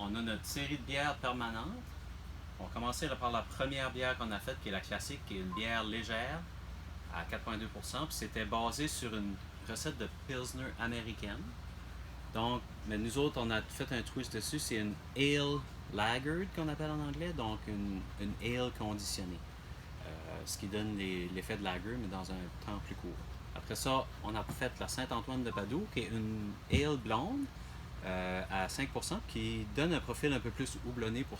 on a notre série de bières permanentes. On commençait par la première bière qu'on a faite, qui est la classique, qui est une bière légère à 4,2%. Puis c'était basé sur une recette de Pilsner américaine. Donc, mais nous autres, on a fait un twist dessus. C'est une Ale Lagered qu'on appelle en anglais, donc une ale conditionnée. Ce qui donne l'effet de lager, mais dans un temps plus court. Après ça, on a fait la Saint-Antoine de Padoue, qui est une ale blonde à 5%, qui donne un profil un peu plus houblonné pour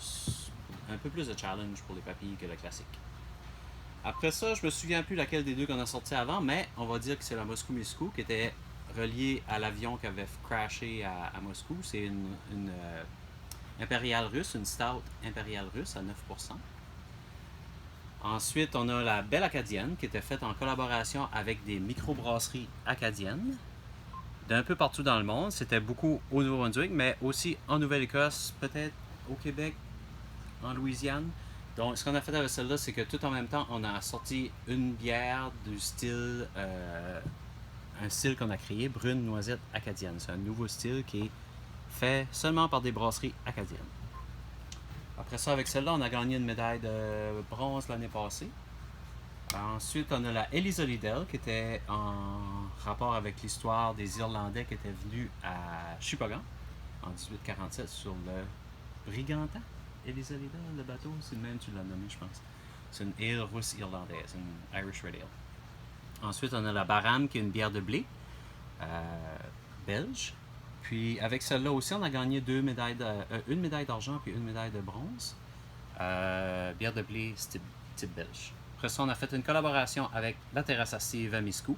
un peu plus de challenge pour les papilles que le classique. Après ça, je me souviens plus laquelle des deux qu'on a sorti avant, mais on va dire que c'est la Moscou Moscou qui était reliée à l'avion qui avait crashé à Moscou. C'est une impériale russe, une stout impériale russe à 9%. Ensuite, on a la Belle Acadienne qui était faite en collaboration avec des microbrasseries acadiennes d'un peu partout dans le monde. C'était beaucoup au Nouveau-Brunswick, mais aussi en Nouvelle-Écosse, peut-être au Québec, en Louisiane. Donc, ce qu'on a fait avec celle-là, c'est que tout en même temps, on a sorti une bière du style, un style qu'on a créé, brune noisette acadienne. C'est un nouveau style qui est fait seulement par des brasseries acadiennes. Après ça, avec celle-là, on a gagné une médaille de bronze l'année passée. Ensuite, on a la Elisa Liddell, qui était en rapport avec l'histoire des Irlandais qui étaient venus à Shippagan en 1847 sur le Briganta. Elisa Liddell, le bateau, c'est le même, tu l'as nommé, je pense. C'est une ale russe irlandaise, une Irish Red Ale. Ensuite, on a la Baram, qui est une bière de blé belge. Puis avec celle-là aussi, on a gagné une médaille d'argent puis une médaille de bronze. Bière de blé type belge. Après ça, on a fait une collaboration avec la Terrasse à Steve à Miscou.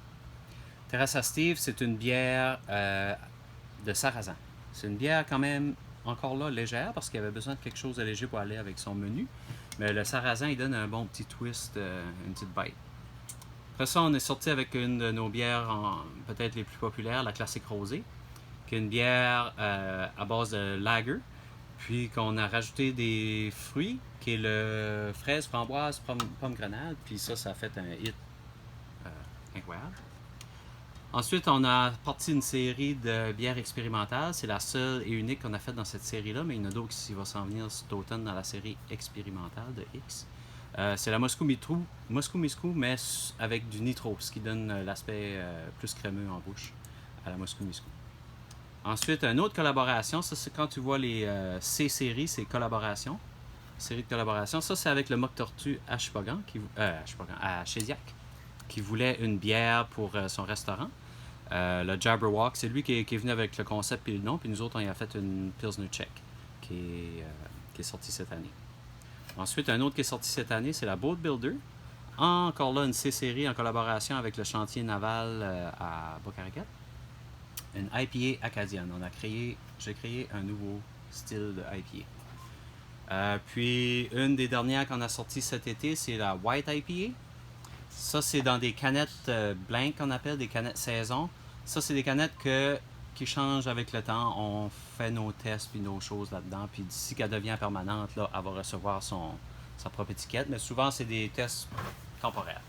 Terrasse à Steve, c'est une bière de sarrasin. C'est une bière quand même encore là légère parce qu'il avait besoin de quelque chose de léger pour aller avec son menu. Mais le sarrasin, il donne un bon petit twist, une petite bite. Après ça, on est sorti avec une de nos bières peut-être les plus populaires, la Classique Rosée, qui est une bière à base de lager, puis qu'on a rajouté des fruits, qui est le fraise, framboise, pomme grenade, puis ça a fait un hit incroyable. Ensuite, on a parti une série de bières expérimentales. C'est la seule et unique qu'on a faite dans cette série-là, mais il y en a d'autres qui vont s'en venir cet automne dans la série expérimentale de X. C'est la Moscou Moscou, mais avec du nitro, ce qui donne l'aspect plus crémeux en bouche à la Moscou Moscou. Ensuite, une autre collaboration, ça c'est quand tu vois les C-séries, c'est collaboration, série de collaboration. Ça c'est avec le Mock Tortue à Shippagan, à Shediac, qui voulait une bière pour son restaurant. Le Jabberwock, c'est lui qui est venu avec le concept et le nom, puis nous autres on y a fait une Pilsner Czech qui est sortie cette année. Ensuite, un autre qui est sorti cette année, c'est la Boat Builder. Encore là, une C-série en collaboration avec le chantier naval à Bocarequette. Une IPA acadienne. J'ai créé un nouveau style de IPA. Puis, une des dernières qu'on a sorties cet été, c'est la White IPA. Ça, c'est dans des canettes blanches qu'on appelle, des canettes saison. Ça, c'est des canettes qui changent avec le temps. On fait nos tests puis nos choses là-dedans. Puis d'ici qu'elle devient permanente, là, elle va recevoir sa propre étiquette. Mais souvent, c'est des tests temporaires.